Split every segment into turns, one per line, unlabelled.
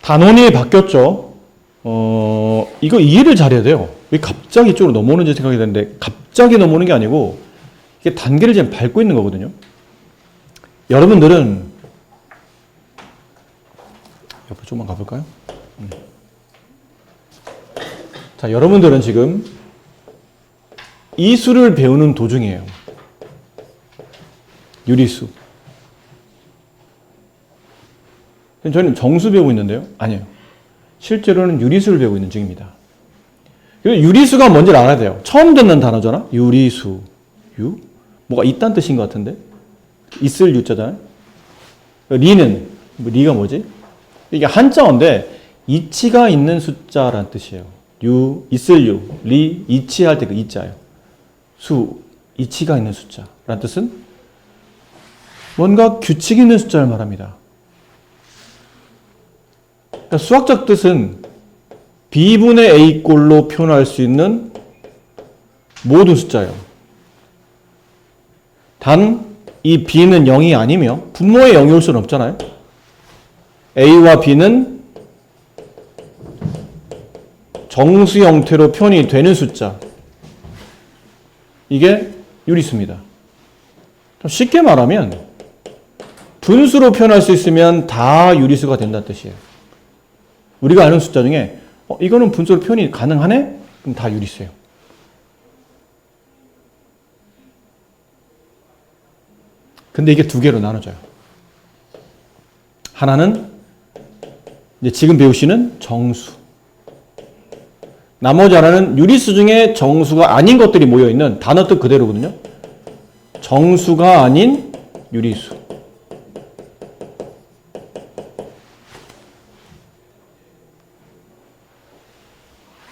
단원이 바뀌었죠. 이거 이해를 잘해야 돼요. 왜 갑자기 이쪽으로 넘어오는지 생각이 되는데, 갑자기 넘어오는 게 아니고, 이게 단계를 지금 밟고 있는 거거든요. 여러분들은, 옆으로 조금만 가볼까요? 자, 여러분들은 지금 이 수를 배우는 도중이에요. 유리수. 저희는 정수 배우고 있는데요? 아니에요. 실제로는 유리수를 배우고 있는 중입니다. 유리수가 뭔지를 알아야 돼요. 처음 듣는 단어잖아? 유리수. 유? 뭐가 있다는 뜻인 것 같은데? 있을 유자잖아요? 리는, 리가 뭐지? 이게 한자어인데, 이치가 있는 숫자라는 뜻이에요. 유, 있을 유, 리, 이치할 때 그 이자예요. 수, 이치가 있는 숫자라는 뜻은 뭔가 규칙 있는 숫자를 말합니다. 그러니까 수학적 뜻은 B분의 A꼴로 표현할 수 있는 모든 숫자예요. 단, 이 B는 0이 아니며 분모의 0이 올 수는 없잖아요. A와 B는 정수 형태로 표현이 되는 숫자. 이게 유리수입니다. 쉽게 말하면 분수로 표현할 수 있으면 다 유리수가 된다는 뜻이에요. 우리가 아는 숫자 중에 이거는 분수로 표현이 가능하네? 그럼 다 유리수예요. 근데 이게 두 개로 나눠져요. 하나는 이제 지금 배우시는 정수. 나머지 하나는 유리수 중에 정수가 아닌 것들이 모여있는 단어 뜻 그대로거든요. 정수가 아닌 유리수.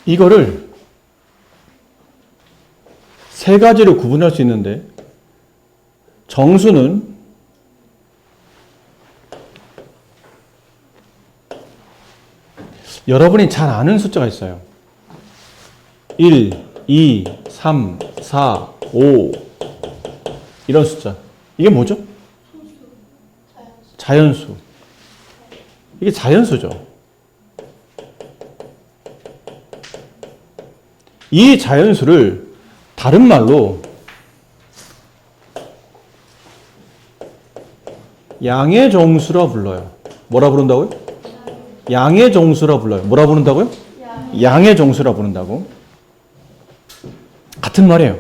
이거를 세 가지로 구분할 수 있는데, 정수는 여러분이 잘 아는 숫자가 있어요. 1, 2, 3, 4, 5 이런 숫자. 이게 뭐죠? 자연수. 이게 자연수죠. 이 자연수를 다른 말로 양의 정수라 불러요. 뭐라 부른다고요? 양의 정수라 불러요. 뭐라 부른다고요? 양의 정수라 부른다고. 같은 말이에요.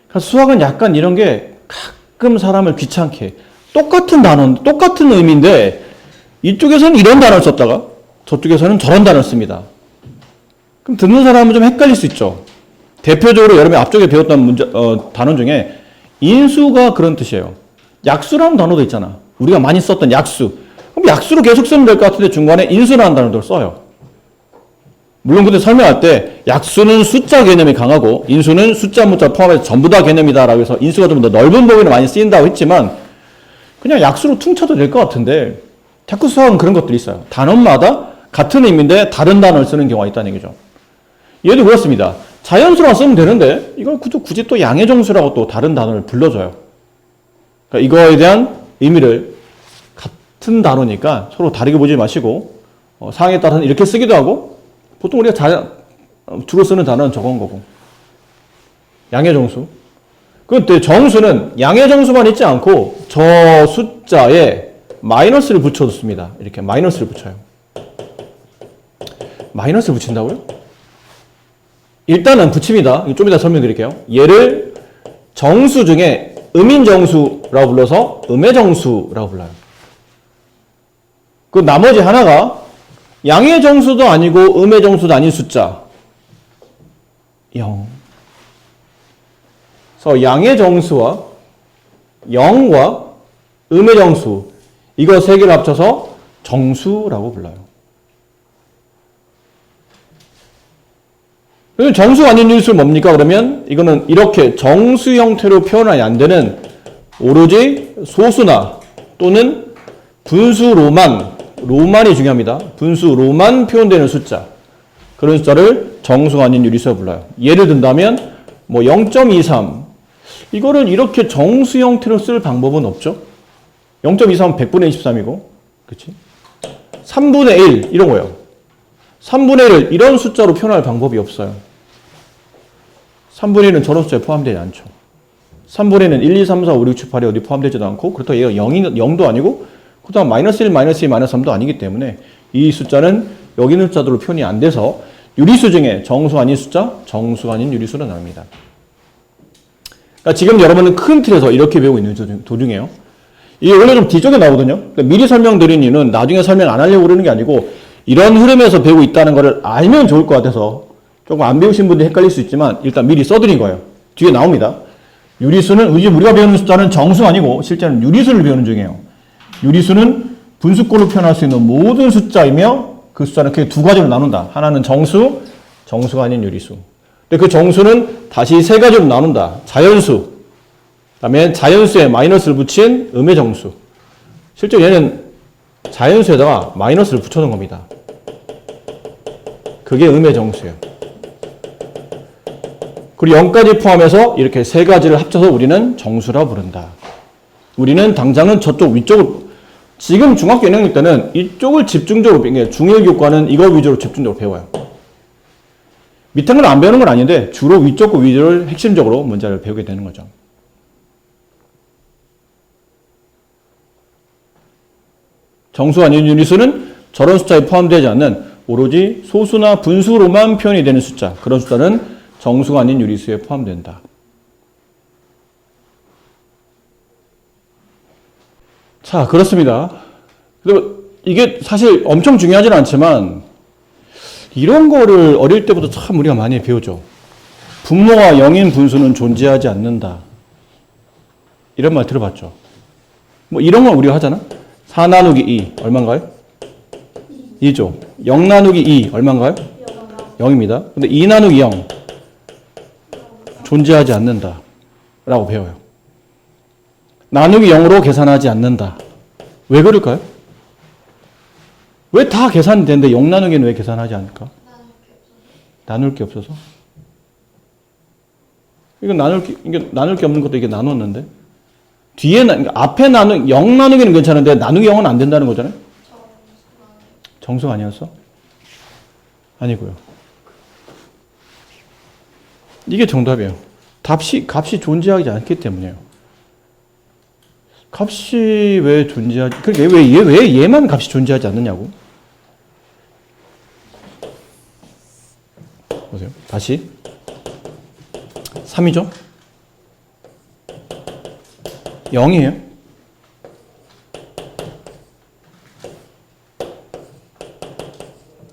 그러니까 수학은 약간 이런 게 가끔 사람을 귀찮게 해. 똑같은 단어, 똑같은 의미인데 이쪽에서는 이런 단어를 썼다가 저쪽에서는 저런 단어를 씁니다. 그럼 듣는 사람은 좀 헷갈릴 수 있죠. 대표적으로 여러분이 앞쪽에 배웠던 단어 중에 인수가 그런 뜻이에요. 약수라는 단어도 있잖아. 우리가 많이 썼던 약수. 그럼 약수로 계속 쓰면 될 것 같은데 중간에 인수라는 단어도 써요. 물론 근데 설명할 때 약수는 숫자 개념이 강하고 인수는 숫자 문자 포함해서 전부 다 개념이다라고 해서 인수가 좀 더 넓은 범위로 많이 쓰인다고 했지만 그냥 약수로 퉁쳐도 될 것 같은데 자꾸 수학은 그런 것들이 있어요. 단어마다 같은 의미인데 다른 단어를 쓰는 경우가 있다는 얘기죠. 얘도 그렇습니다. 자연수로만 쓰면 되는데 이걸 굳이 또 양의 정수라고 또 다른 단어를 불러줘요. 그러니까 이거에 대한 의미를 같은 단어니까 서로 다르게 보지 마시고 상황에 따라서는 이렇게 쓰기도 하고 보통 우리가 주로 쓰는 단어는 저건 거고. 양의 정수. 그런데 정수는 양의 정수만 있지 않고 저 숫자에 마이너스를 붙여줬습니다. 이렇게 마이너스를 붙여요. 마이너스를 붙인다고요? 일단은 붙입니다. 좀 이따 설명드릴게요. 얘를 정수 중에 음인정수라고 불러서 음의정수라고 불러요. 그 나머지 하나가 양의 정수도 아니고 음의 정수도 아닌 숫자 0. 그래서 양의 정수와 0과 음의 정수 이거 세 개를 합쳐서 정수라고 불러요. 정수가 아닌 유리수는 뭡니까? 그러면 이거는 이렇게 정수 형태로 표현이 안 되는 오로지 소수나 또는 분수로만이 중요합니다. 분수로만 표현되는 숫자. 그런 숫자를 정수가 아닌 유리수라고 불러요. 예를 든다면 뭐 0.23 이거를 이렇게 정수 형태로 쓸 방법은 없죠. 0.23은 100분의 23이고 그렇지? 3분의 1 이런 거예요. 3분의 1을 이런 숫자로 표현할 방법이 없어요. 3분의 1은 저런 숫자에 포함되지 않죠. 3분의 1은 1, 2, 3, 4, 5, 6, 7, 8이 어디 포함되지도 않고 그렇다고 얘가 0도 아니고 그다음 마이너스 1, 마이너스 2, 마이너스 3도 아니기 때문에 이 숫자는 여기 있는 숫자들로 표현이 안 돼서 유리수 중에 정수 아닌 숫자, 정수가 아닌 유리수로 나옵니다. 그러니까 지금 여러분은 큰 틀에서 이렇게 배우고 있는 도중이에요. 이게 원래 좀 뒤쪽에 나오거든요. 그러니까 미리 설명드린 이유는 나중에 설명 안 하려고 그러는 게 아니고 이런 흐름에서 배우고 있다는 것을 알면 좋을 것 같아서 조금 안 배우신 분들 헷갈릴 수 있지만 일단 미리 써드린 거예요. 뒤에 나옵니다. 유리수는 우리가 배우는 숫자는 정수가 아니고 실제는 유리수를 배우는 중이에요. 유리수는 분수꼴로 표현할 수 있는 모든 숫자이며 그 숫자는 크게 두 가지로 나눈다. 하나는 정수, 정수가 아닌 유리수. 근데 그 정수는 다시 세 가지로 나눈다. 자연수, 그다음에 자연수에 마이너스를 붙인 음의 정수. 실제 얘는 자연수에다가 마이너스를 붙여놓은 겁니다. 그게 음의 정수예요. 그리고 0까지 포함해서 이렇게 세 가지를 합쳐서 우리는 정수라 부른다. 우리는 당장은 저쪽 위쪽을 지금 중학교 1학년 때는 이쪽을 집중적으로 중1교과는 이거 위주로 집중적으로 배워요. 밑에 건 안 배우는 건 아닌데 주로 위쪽 거 위주를 핵심적으로 문제를 배우게 되는 거죠. 정수 아닌 유리수는 저런 숫자에 포함되지 않는 오로지 소수나 분수로만 표현이 되는 숫자, 그런 숫자는 정수가 아닌 유리수에 포함된다. 자, 그렇습니다. 그리고 이게 사실 엄청 중요하지는 않지만 이런 거를 어릴 때부터 참 우리가 많이 배우죠. 분모가 0인 분수는 존재하지 않는다. 이런 말 들어봤죠. 뭐 이런 건 우리가 하잖아. 4 나누기 2 얼마인가요? 2죠. 0 나누기 2 얼마인가요? 0입니다. 근데 2 나누기 0 존재하지 않는다 라고 배워요. 나누기 0으로 계산하지 않는다. 왜 그럴까요? 왜 다 계산이 되는데 0 나누기는 왜 계산하지 않을까? 나눌 게 없어서. 이게 나눌 게 없는 것도 이게 나눴는데 앞에 0 나누기는 괜찮은데 나누기 0은 안 된다는 거잖아요. 정수가 아니었어? 아니고요. 이게 정답이에요. 값이 존재하지 않기 때문이에요. 값이 왜 존재하지? 그러니까 왜 얘만 값이 존재하지 않느냐고? 보세요. 다시 3이죠? 0이에요.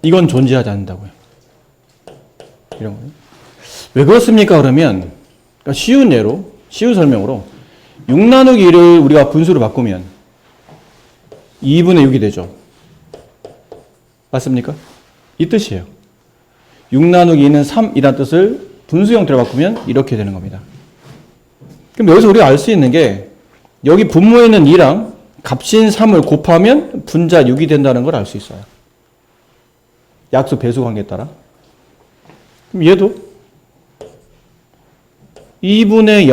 이건 존재하지 않는다고요. 이런 거요. 왜 그렇습니까? 그러면 그러니까 쉬운 예로, 쉬운 설명으로 6 나누기 1을 우리가 분수로 바꾸면 2분의 6이 되죠. 맞습니까? 이 뜻이에요. 6 나누기 2는 3이라는 뜻을 분수 형태로 바꾸면 이렇게 되는 겁니다. 그럼 여기서 우리가 알 수 있는 게 여기 분모에 있는 2랑 값인 3을 곱하면 분자 6이 된다는 걸 알 수 있어요. 약수 배수 관계에 따라. 그럼 얘도 2분의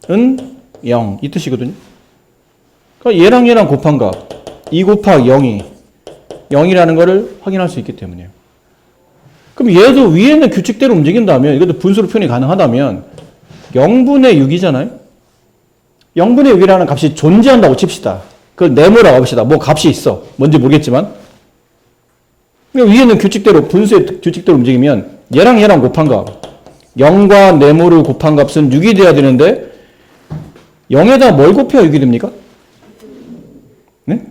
0은 0 이 뜻이거든요. 그러니까 얘랑 곱한 값 2 곱하기 0이 0이라는 것을 확인할 수 있기 때문이에요. 그럼 얘도 위에 있는 규칙대로 움직인다면 이것도 분수로 표현이 가능하다면 0분의 6이잖아요. 0분의 6이라는 값이 존재한다고 칩시다. 그걸 네모라고 합시다. 뭐 값이 있어. 뭔지 모르겠지만. 위에 있는 규칙대로, 분수의 규칙대로 움직이면 얘랑 곱한 값. 0과 네모를 곱한 값은 6이 돼야 되는데 0에다 뭘 곱해야 6이 됩니까? 네?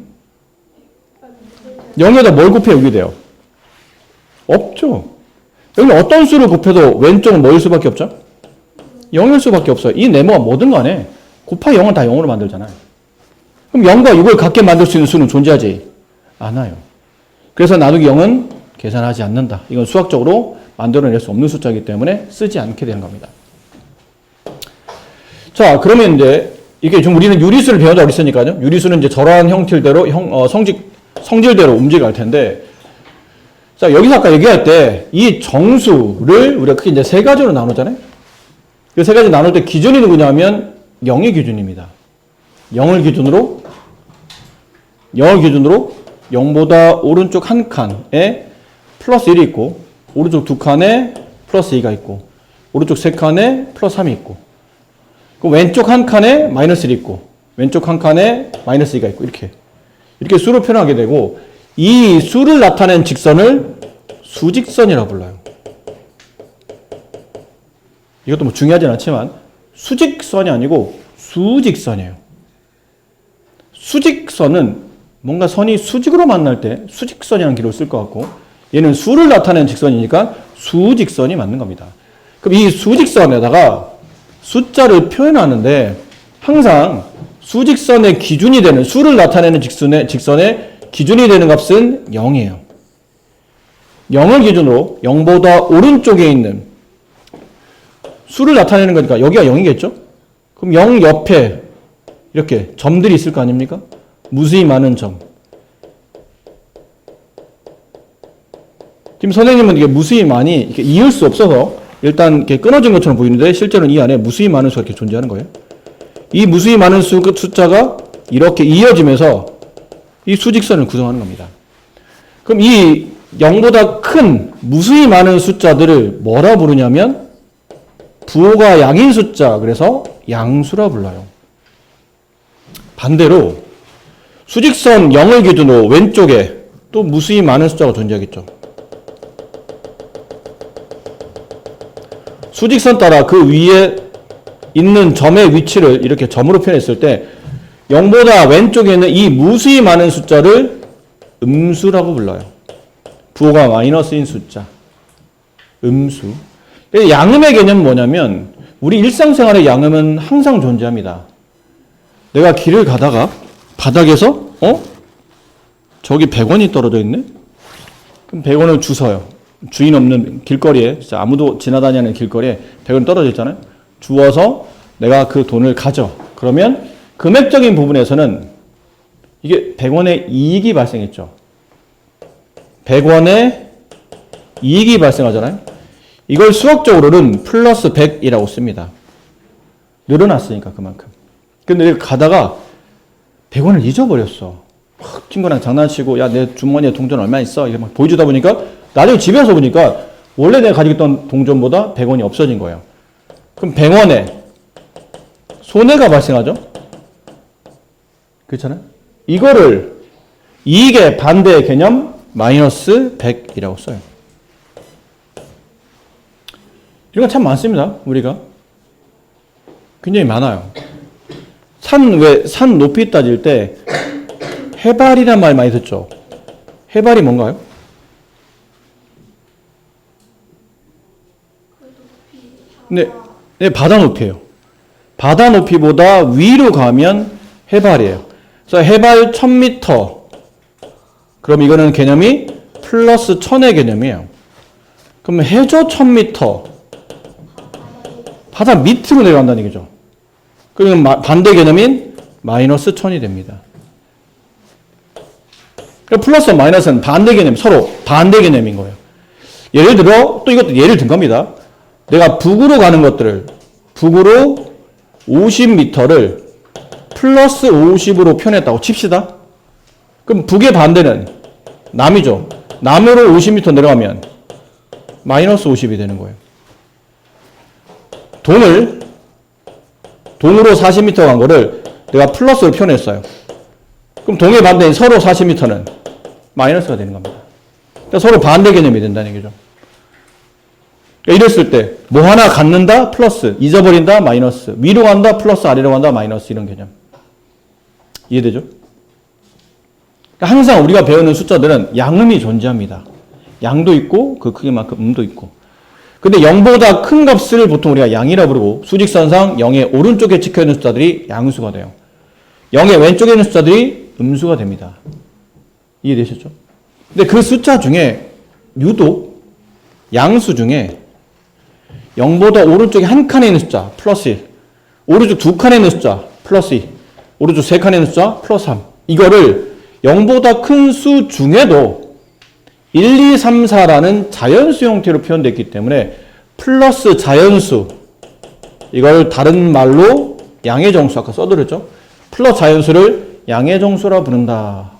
0에다 뭘 곱해야 6이 돼요? 없죠. 여기는 어떤 수를 곱해도 왼쪽은 뭐일 수밖에 없죠? 0일 수밖에 없어요. 이 네모가 뭐든 간에 곱하기 0은 다 0으로 만들잖아요. 그럼 0과 6을 같게 만들 수 있는 수는 존재하지 않아요. 그래서 나누기 0은 계산하지 않는다. 이건 수학적으로 만들어낼 수 없는 숫자이기 때문에 쓰지 않게 되는 겁니다. 자, 그러면 이제 이게 좀 우리는 유리수를 배운다고 그랬으니까요. 유리수는 이제 저러한 형태대로 성질대로 움직여갈 텐데, 자, 여기서 아까 얘기할 때 이 정수를 우리가 크게 이제 세 가지로 나누잖아요. 그 세 가지 나눌 때 기준이 누구냐면 0의 기준입니다. 0을 기준으로 0보다 오른쪽 한 칸에 플러스 1이 있고 오른쪽 두 칸에 플러스 2가 있고 오른쪽 세 칸에 플러스 3이 있고 그럼 왼쪽 한 칸에 마이너스 1이 있고 왼쪽 한 칸에 마이너스 2가 있고 이렇게 수로 표현하게 되고 이 수를 나타낸 직선을 수직선이라고 불러요. 이것도 뭐 중요하진 않지만 수직선이 아니고 수직선이에요. 수직선은 뭔가 선이 수직으로 만날 때 수직선이라는 기록을 쓸 것 같고 얘는 수를 나타내는 직선이니까 수직선이 맞는 겁니다. 그럼 이 수직선에다가 숫자를 표현하는데 항상 수직선의 기준이 되는 수를 나타내는 직선의 기준이 되는 값은 0이에요. 0을 기준으로 0보다 오른쪽에 있는 수를 나타내는 거니까 여기가 0이겠죠? 그럼 0 옆에 이렇게 점들이 있을 거 아닙니까? 무수히 많은 점. 지금 선생님은 이게 무수히 많이 이렇게 이을 수 없어서 일단 이렇게 끊어진 것처럼 보이는데 실제로는 이 안에 무수히 많은 수가 이렇게 존재하는 거예요. 이 무수히 많은 숫자가 이렇게 이어지면서 이 수직선을 구성하는 겁니다. 그럼 이 0보다 큰 무수히 많은 숫자들을 뭐라 부르냐면 부호가 양인 숫자, 그래서 양수라 불러요. 반대로 수직선 0을 기준으로 왼쪽에 또 무수히 많은 숫자가 존재하겠죠. 수직선 따라 그 위에 있는 점의 위치를 이렇게 점으로 표현했을 때 0보다 왼쪽에 있는 이 무수히 많은 숫자를 음수라고 불러요. 부호가 마이너스인 숫자. 음수. 양음의 개념은 뭐냐면 우리 일상생활의 양음은 항상 존재합니다. 내가 길을 가다가 바닥에서 저기 100원이 떨어져 있네? 그럼 100원을 주워요. 주인 없는 길거리에 진짜 아무도 지나다니는 길거리에 100원 떨어져 있잖아요. 주워서 내가 그 돈을 가져. 그러면 금액적인 부분에서는 이게 100원의 이익이 발생했죠. 100원의 이익이 발생하잖아요. 이걸 수학적으로는 플러스 100이라고 씁니다. 늘어났으니까 그만큼. 근데 가다가 100원을 잊어버렸어. 친구랑 장난치고 야, 내 주머니에 동전 얼마 있어? 이렇게 막 보여주다 보니까 나중에 집에 와서 보니까 원래 내가 가지고 있던 동전보다 100원이 없어진 거예요. 그럼 100원에 손해가 발생하죠? 그렇잖아요? 이거를 이익의 반대의 개념 마이너스 100이라고 써요. 이런 거 참 많습니다. 우리가. 굉장히 많아요. 산 높이 따질 때 해발이란 말 많이 듣죠? 해발이 뭔가요? 네, 바다 높이에요. 바다 높이보다 위로 가면 해발이에요. 그래서 해발 1000m. 그럼 이거는 개념이 플러스 1000의 개념이에요. 그럼 해저 1000m. 바다 밑으로 내려간다는 얘기죠. 그러면 반대 개념인 마이너스 1000이 됩니다. 플러스와 마이너스는 반대 개념, 서로 반대 개념인 거예요. 예를 들어, 또 이것도 예를 든 겁니다. 내가 북으로 가는 것들을, 북으로 50m를 플러스 50으로 표현했다고 칩시다. 그럼 북의 반대는 남이죠. 남으로 50m 내려가면 마이너스 50이 되는 거예요. 동으로 40m 간 거를 내가 플러스로 표현했어요. 그럼 동의 반대인 서로 40m는 마이너스가 되는 겁니다. 그러니까 서로 반대 개념이 된다는 얘기죠. 그러니까 이랬을 때 뭐 하나 갖는다 플러스, 잊어버린다 마이너스, 위로 간다 플러스, 아래로 간다 마이너스, 이런 개념. 이해되죠? 그러니까 항상 우리가 배우는 숫자들은 양음이 존재합니다. 양도 있고 그 크기만큼 음도 있고. 근데 0보다 큰 값을 보통 우리가 양이라 부르고 수직선상 0의 오른쪽에 찍혀있는 숫자들이 양수가 돼요. 0의 왼쪽에 있는 숫자들이 음수가 됩니다. 이해되셨죠? 근데 그 숫자 중에 유독 양수 중에 0보다 오른쪽에 한 칸에 있는 숫자 플러스 1, 오른쪽 두 칸에 있는 숫자 플러스 2, 오른쪽 세 칸에 있는 숫자 플러스 3, 이거를 0보다 큰 수 중에도 1, 2, 3, 4라는 자연수 형태로 표현됐기 때문에 플러스 자연수, 이걸 다른 말로 양의 정수, 아까 써드렸죠? 플러스 자연수를 양의 정수라 부른다.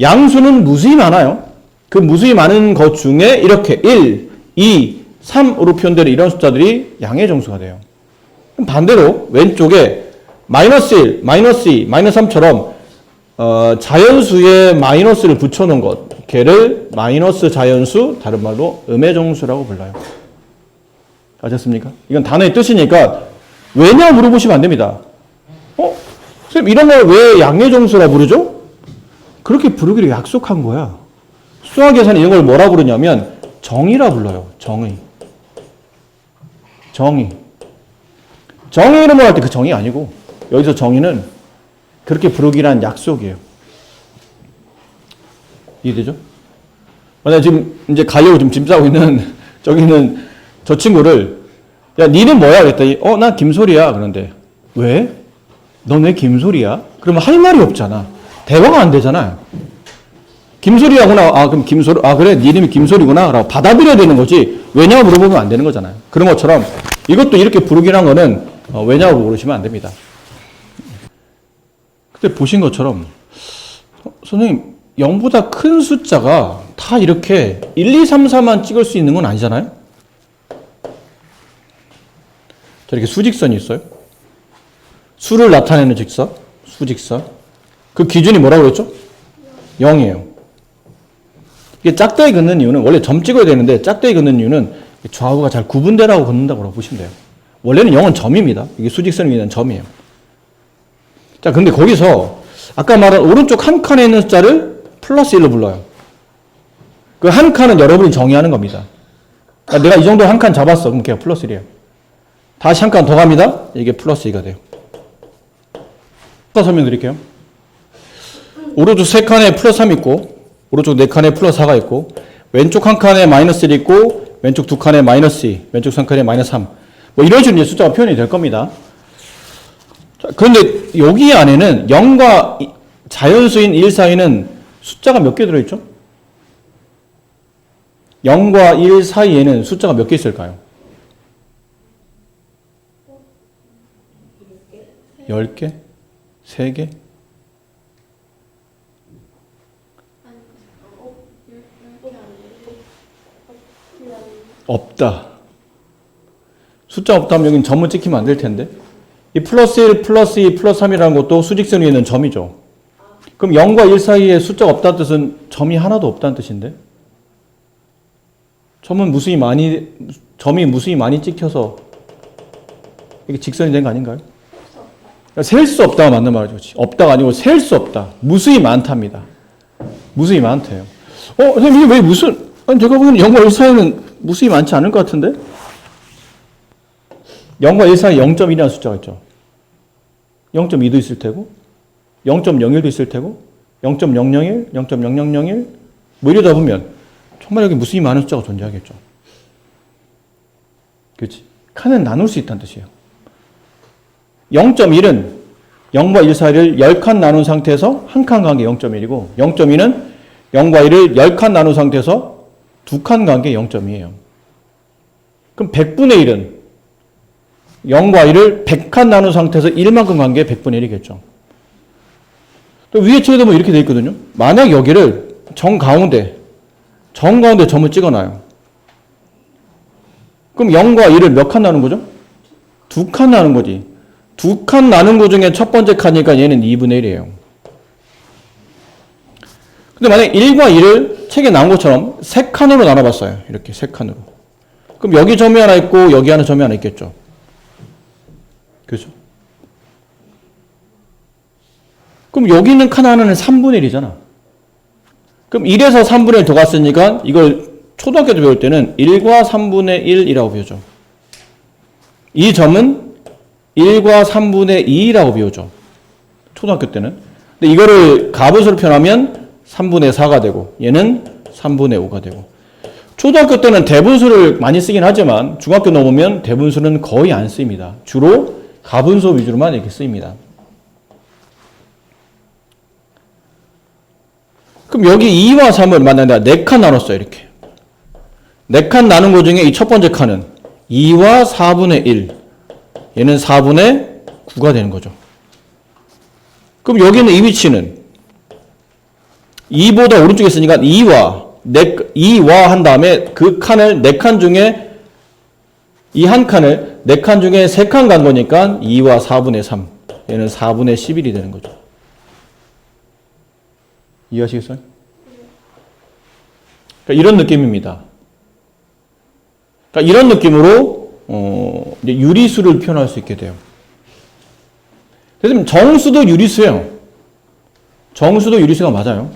양수는 무수히 많아요. 그 무수히 많은 것 중에 이렇게 1, 2, 3으로 표현되는 이런 숫자들이 양의 정수가 돼요. 반대로 왼쪽에 마이너스 1, 마이너스 2, 마이너스 3처럼 자연수에 마이너스를 붙여놓은 것, 걔를 마이너스 자연수, 다른 말로 음의 정수라고 불러요. 아셨습니까? 이건 단어의 뜻이니까 왜냐 물어보시면 안 됩니다. 선생님 이런 걸 왜 양의 정수라 부르죠? 그렇게 부르기로 약속한 거야. 수학에서는 이런 걸 뭐라 부르냐면 정의라 불러요. 정의. 정의 이름을 할 때 그 정의 아니고 여기서 정의는 그렇게 부르기란 약속이에요. 이해되죠? 만약에 지금 이제 가려고 지금 짐 싸고 있는 저기 있는 저 친구를 야 니는 뭐야? 그랬더니 난 김소리야. 그런데 왜? 넌 왜 김소리야? 그러면 할 말이 없잖아. 대화가 안 되잖아요. 김소리야구나. 그럼 김소리. 그래. 네 이름이 김소리구나. 라고 받아들여야 되는 거지. 왜냐고 물어보면 안 되는 거잖아요. 그런 것처럼 이것도 이렇게 부르기란 거는 왜냐고 물으시면 안 됩니다. 그때 보신 것처럼 선생님 0보다 큰 숫자가 다 이렇게 1, 2, 3, 4만 찍을 수 있는 건 아니잖아요. 저렇게 수직선이 있어요. 수를 나타내는 직선, 수직선. 그 기준이 뭐라고 그랬죠? 0이에요. 이게 짝대기 긋는 이유는 원래 점 찍어야 되는데 짝대기 긋는 이유는 좌우가 잘 구분되라고 긋는다고 보시면 돼요. 원래는 0은 점입니다. 이게 수직선을 위한 점이에요. 자, 근데 거기서 아까 말한 오른쪽 한 칸에 있는 숫자를 플러스 1로 불러요. 그 한 칸은 여러분이 정의하는 겁니다. 그러니까 내가 이 정도 한 칸 잡았어. 그럼 걔가 플러스 1이에요. 다시 한 칸 더 갑니다. 이게 플러스 2가 돼요. 또 설명드릴게요. 오른쪽 3칸에 플러스 3 있고 오른쪽 4칸에 플러스 4가 있고 왼쪽 한 칸에 마이너스 1 있고 왼쪽 2칸에 마이너스 2, 왼쪽 3칸에 마이너스 3 뭐 이런 식으로 이제 숫자가 표현이 될 겁니다. 자, 그런데 여기 안에는 0과 자연수인 1 사이는 숫자가 몇 개 들어있죠? 0과 1 사이에는 숫자가 몇 개 있을까요? 10개? 3개? 없다. 숫자 없다면 여긴 점을 찍히면 안 될 텐데. 이 플러스 1, 플러스 2, 플러스 3이라는 것도 수직선 위에 있는 점이죠. 그럼 0과 1 사이에 숫자가 없다는 뜻은 점이 하나도 없다는 뜻인데? 점이 무수히 많이 찍혀서 이게 직선이 된 거 아닌가요? 셀 수 없다가 맞는 말이죠. 없다가 아니고 셀 수 없다. 무수히 많답니다. 무수히 많대요. 선생님 이게 왜 무슨, 제가 보기에는 0과 1 사이는 무수히 많지 않을 것 같은데? 0과 1 사이에 0.1이라는 숫자가 있죠. 0.2도 있을 테고 0.01도 있을 테고 0.001, 0.0001 뭐 이러다 보면 정말 여기 무수히 많은 숫자가 존재하겠죠. 그렇지? 칸은 나눌 수 있다는 뜻이에요. 0.1은 0과 1 사이를 10칸 나눈 상태에서 한 칸 관계 0.1이고 0.2는 0과 1을 10칸 나눈 상태에서 두 칸 관계 0.2예요. 그럼 100분의 1은 0과 1을 100칸 나눈 상태에서 1만큼 관계 100분의 1이겠죠. 또 위에 책에도 뭐 이렇게 되어 있거든요. 만약 여기를 정가운데 점을 찍어놔요. 그럼 0과 1을 몇 칸 나눈 거죠? 두 칸 나눈 거지. 두 칸 나눈 거 중에 첫 번째 칸이니까 얘는 2분의 1이에요. 근데 만약 1과 1을 책에 나온 것처럼 세 칸으로 나눠봤어요. 이렇게 세 칸으로. 그럼 여기 점이 하나 있고 여기 하나 점이 하나 있겠죠. 그렇죠? 그럼 여기 있는 칸 하나는 3분의 1이잖아. 그럼 1에서 3분의 1 더 갔으니까 이걸 초등학교 때 배울 때는 1과 3분의 1이라고 배우죠. 이 점은 1과 3분의 2라고 배우죠. 초등학교 때는. 근데 이거를 가분수로 표현하면 3분의 4가 되고 얘는 3분의 5가 되고 초등학교 때는 대분수를 많이 쓰긴 하지만 중학교 넘으면 대분수는 거의 안 쓰입니다. 주로 가분수 위주로만 이렇게 쓰입니다. 그럼 여기 2와 3을 만약에 4칸 나눴어요. 이렇게 4칸 나눈 것 중에 이 첫 번째 칸은 2와 4분의 1 얘는 4분의 9가 되는 거죠. 그럼 여기는 이 위치는 2보다 오른쪽에 있으니까 2와 한 다음에 그 칸을 4칸 중에 이 한 칸을 4칸 중에 3칸 간 거니까 2와 4분의 3. 얘는 4분의 11이 되는 거죠. 이해하시겠어요? 그러니까 이런 느낌입니다. 그러니까 이런 느낌으로 이제 유리수를 표현할 수 있게 돼요. 그래서 정수도 유리수예요. 정수도 유리수가 맞아요.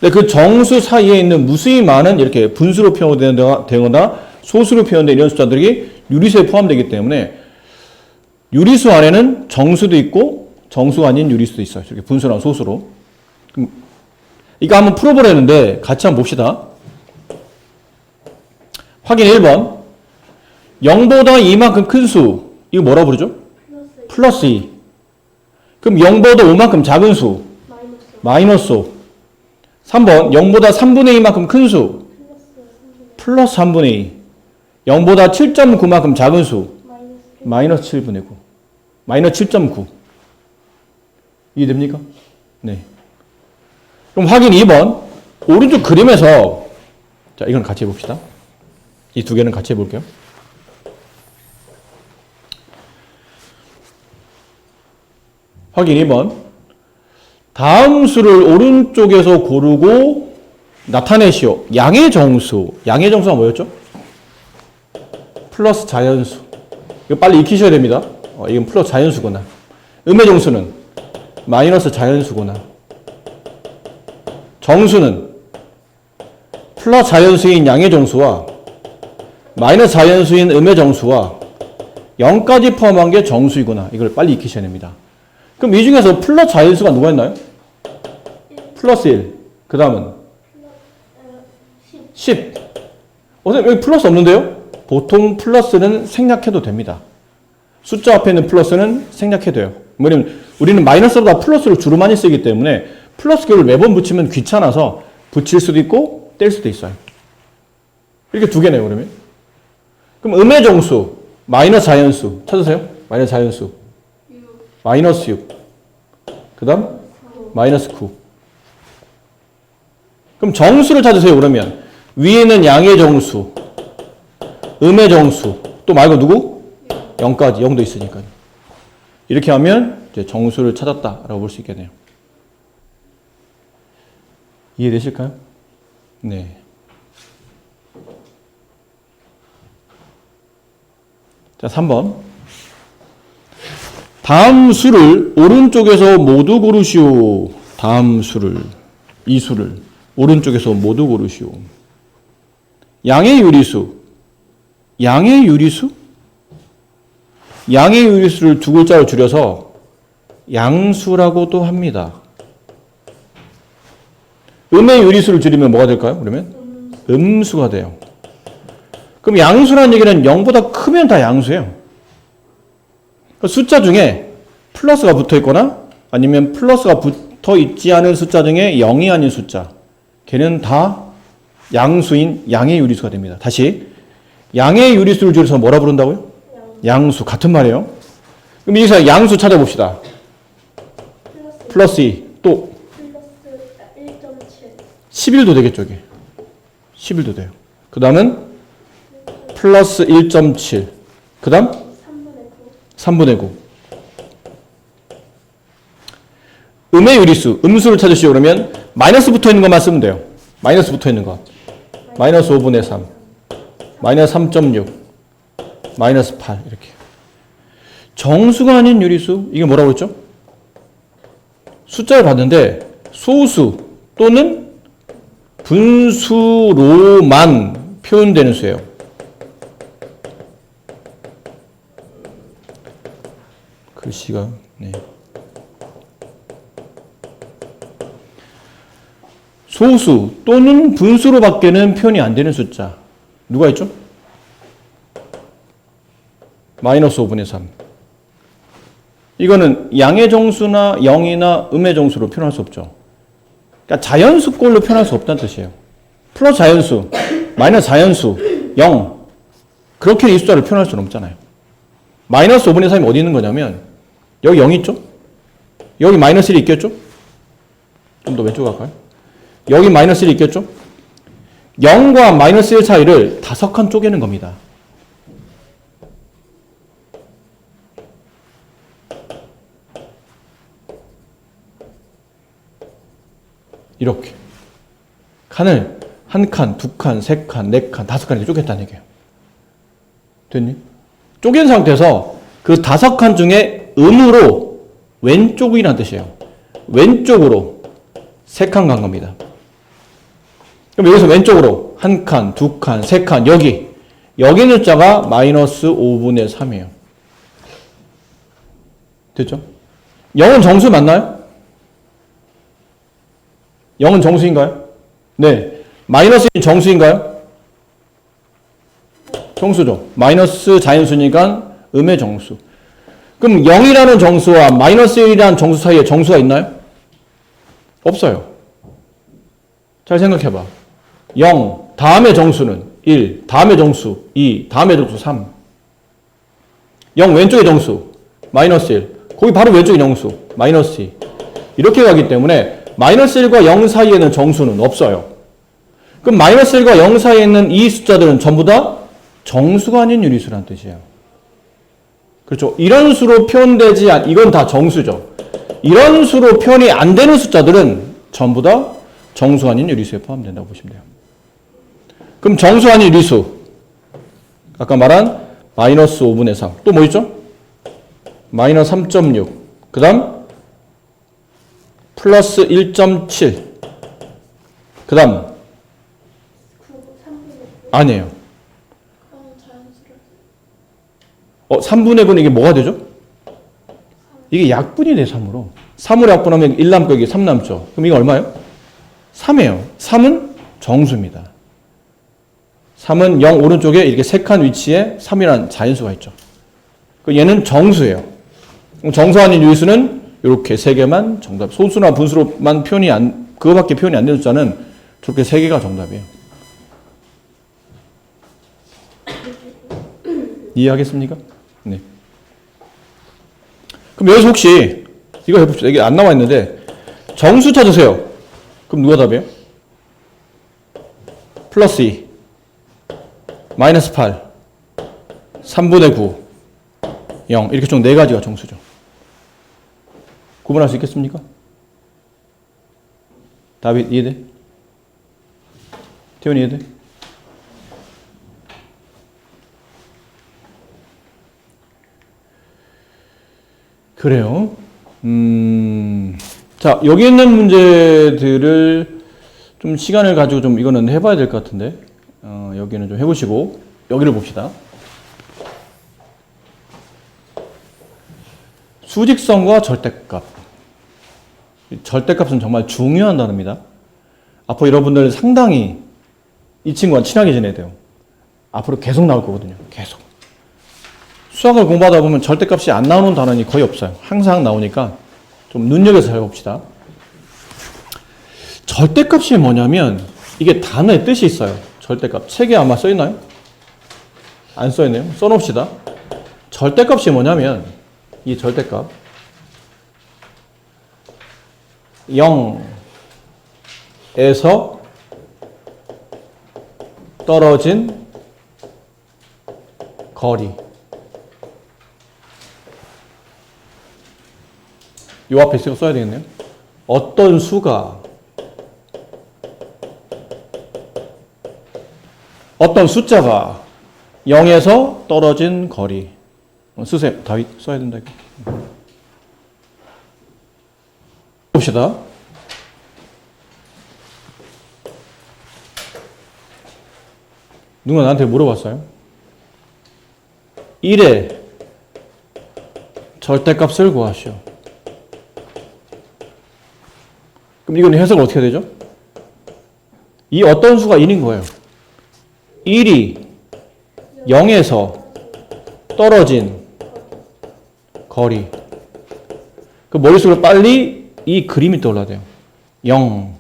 근데 그 정수 사이에 있는 무수히 많은 이렇게 분수로 표현되거나 소수로 표현된 이런 숫자들이 유리수에 포함되기 때문에 유리수 안에는 정수도 있고 정수가 아닌 유리수도 있어요. 이렇게 분수랑 소수로. 이거 한번 풀어보려는데 같이 한번 봅시다. 확인 1번. 0보다 2만큼 큰 수. 이거 뭐라 부르죠? 플러스 2. 그럼 0보다 5만큼 작은 수. 마이너스 5. 3번. 0보다 3분의 2만큼 큰 수. 플러스 3분의 2. 0보다 7.9만큼 작은 수. 마이너스 7분의 9. 마이너스 7.9. 이해됩니까? 네. 그럼 확인 2번. 오른쪽 그림에서, 자, 이건 같이 해봅시다. 이 두 개는 같이 해볼게요. 확인 2번. 다음 수를 오른쪽에서 고르고 나타내시오. 양의 정수. 양의 정수가 뭐였죠? 플러스 자연수. 이거 빨리 익히셔야 됩니다. 이건 플러스 자연수구나. 음의 정수는 마이너스 자연수구나. 정수는 플러스 자연수인 양의 정수와 마이너스 자연수인 음의 정수와 0까지 포함한 게 정수이구나. 이걸 빨리 익히셔야 됩니다. 그럼 이 중에서 플러스 자연수가 누가 있나요? 플러스 1. 그 다음은 10. 선생님 여기 플러스 없는데요? 보통 플러스는 생략해도 됩니다. 숫자 앞에 있는 플러스는 생략해도 돼요. 왜냐면 우리는 마이너스보다 플러스를 주로 많이 쓰기 때문에 플러스 격을 매번 붙이면 귀찮아서 붙일 수도 있고 뗄 수도 있어요. 이렇게 두 개네요, 그러면. 그럼 음의 정수, 마이너스 자연수 찾으세요. 마이너스 자연수. 마이너스 6. 그 다음 마이너스 9. 그럼 정수를 찾으세요, 그러면. 위에는 양의 정수, 음의 정수, 또 말고 누구? 0까지, 0도 있으니까요. 이렇게 하면 이제 정수를 찾았다라고 볼 수 있겠네요. 이해되실까요? 네. 자, 3번. 다음 수를 오른쪽에서 모두 고르시오. 다음 수를, 이 수를 오른쪽에서 모두 고르시오. 양의 유리수. 양의 유리수? 양의 유리수를 두 글자로 줄여서 양수라고도 합니다. 음의 유리수를 줄이면 뭐가 될까요? 그러면 음수가 돼요. 그럼 양수라는 얘기는 0보다 크면 다 양수예요. 숫자 중에 플러스가 붙어 있거나 아니면 플러스가 붙어 있지 않은 숫자 중에 0이 아닌 숫자, 걔는 다 양수인 양의 유리수가 됩니다. 다시 양의 유리수를 줄여서 뭐라 부른다고요? 양수. 같은 말이에요. 그럼 여기서 양수 찾아봅시다. 플러스 2. 또 11도 되겠죠, 이게. 11도 돼요. 그 다음은 플러스 1.7. 그 다음 3분의 9. 음의 유리수, 음수를 찾으시오. 그러면 마이너스 붙어 있는 것만 쓰면 돼요. 마이너스 붙어 있는 거. 마이너스 5분의 3. 마이너스 3.6. 마이너스 8. 이렇게. 정수가 아닌 유리수. 이게 뭐라고 했죠? 숫자를 봤는데 소수 또는 분수로만 표현되는 수예요. 글씨가, 네. 소수 또는 분수로밖에는 표현이 안 되는 숫자. 누가 있죠? 마이너스 5분의 3. 이거는 양의 정수나 0이나 음의 정수로 표현할 수 없죠. 그러니까 자연수꼴로 표현할 수 없다는 뜻이에요. 플러스 자연수, 마이너스 자연수, 0. 그렇게 이 숫자를 표현할 수는 없잖아요. 마이너스 5분의 3이 어디 있는 거냐면 여기 0이 있죠? 여기 마이너스 1이 있겠죠? 좀 더 왼쪽 갈까요? 여기 마이너스 1이 있겠죠? 0과 마이너스 1 사이를 5칸 쪼개는 겁니다. 이렇게. 칸을 한 칸, 두 칸, 세 칸, 네 칸, 5칸 이렇게 쪼갰다는 얘기예요. 됐니? 쪼갠 상태에서 그 5칸 중에 음으로 왼쪽이라는 뜻이에요. 왼쪽으로 3칸 간 겁니다. 그럼 여기서 왼쪽으로 한 칸, 두 칸, 세 칸, 여기 있는 숫자가 마이너스 5분의 3이에요. 됐죠? 0은 정수 맞나요? 0은 정수인가요? 네. 마이너스 1은 정수인가요? 정수죠. 마이너스 자연수니까 음의 정수. 그럼 0이라는 정수와 마이너스 1이라는 정수 사이에 정수가 있나요? 없어요. 잘 생각해봐. 0, 다음의 정수는 1, 다음의 정수 2, 다음의 정수 3. 0 왼쪽의 정수 마이너스 1. 거기 바로 왼쪽의 정수 마이너스 2. 이렇게 가기 때문에 마이너스 1과 0 사이에는 정수는 없어요. 그럼 마이너스 1과 0 사이에 있는 이 숫자들은 전부 다 정수가 아닌 유리수라는 뜻이에요. 그렇죠. 이런 수로 표현되지 이건 다 정수죠. 이런 수로 표현이 안 되는 숫자들은 전부 다 정수 아닌 유리수에 포함된다고 보시면 돼요. 그럼 정수 아닌 유리수 아까 말한 마이너스 5분의 3. 또 뭐 있죠? 마이너스 3.6. 그 다음 플러스 1.7. 그 다음 아니에요. 3분의 9는 이게 뭐가 되죠? 이게 약분이 돼, 3으로. 3으로 약분하면 1 남고 여기 3 남죠. 그럼 이거 얼마예요? 3이에요. 3은 정수입니다. 3은 0 오른쪽에 이렇게 3칸 위치에 3이라는 자연수가 있죠. 얘는 정수예요. 정수 아닌 유리수는 이렇게 3개만 정답. 소수나 분수로만 그거밖에 표현이 안 되는 숫자는 저렇게 3개가 정답이에요. 이해하겠습니까? 네. 그럼 여기서 혹시 이거 해봅시다. 이게 안 나와 있는데 정수 찾으세요. 그럼 누가 답이에요? 플러스 2, 마이너스 8, 3분의 9, 0 이렇게 총 4가지가 정수죠. 구분할 수 있겠습니까? 다윗 이해돼? 태훈이 이해돼? 그래요. 자, 여기 있는 문제들을 좀 시간을 가지고 좀 이거는 해봐야 될 것 같은데, 여기는 좀 해보시고, 여기를 봅시다. 수직선과 절대값. 절대값은 정말 중요한 단어입니다. 앞으로 여러분들 상당히 이 친구와 친하게 지내야 돼요. 앞으로 계속 나올 거거든요. 계속. 수학을 공부하다 보면 절대값이 안 나오는 단원이 거의 없어요. 항상 나오니까 좀 눈여겨서 잘 봅시다. 절대값이 뭐냐면 이게 단어의 뜻이 있어요. 절대값. 책에 아마 써있나요? 안 써있네요. 써놓읍시다. 절대값이 뭐냐면 이 절대값 0에서 떨어진 거리. 요 앞에 쓰고 써야 되겠네요. 어떤 수가 어떤 숫자가 0에서 떨어진 거리. 쓰세요. 다윗 써야 된다 이거. 봅시다. 누가 나한테 물어봤어요. 1의 절대값을 구하시오. 그럼 이건 해석을 어떻게 되죠? 이 어떤 수가 1인 거예요. 1이 0에서 떨어진 거리. 그 머릿속으로 빨리 이 그림이 떠올라야 돼요. 0,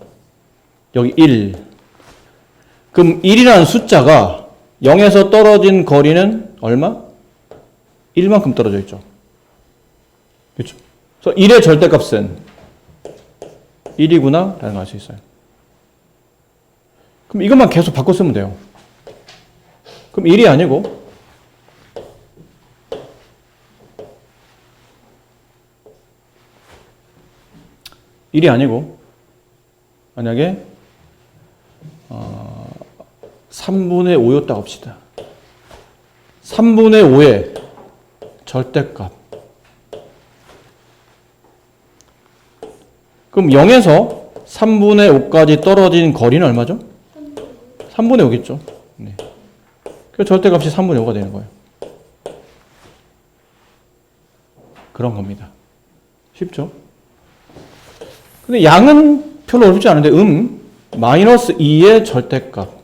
여기 1. 그럼 1이라는 숫자가 0에서 떨어진 거리는 얼마? 1만큼 떨어져 있죠. 그렇죠? 그래서 1의 절대값은 1이구나 라는 걸 알 수 있어요. 그럼 이것만 계속 바꿔 쓰면 돼요. 그럼 1이 아니고 1이 아니고 만약에 3분의 5였다고 합시다. 3분의 5의 절대값. 그럼 0에서 3분의 5까지 떨어진 거리는 얼마죠? 3분의 5겠죠. 네. 그 절대값이 3분의 5가 되는 거예요. 그런 겁니다. 쉽죠? 근데 양은 별로 어렵지 않은데 마이너스 2의 절대값.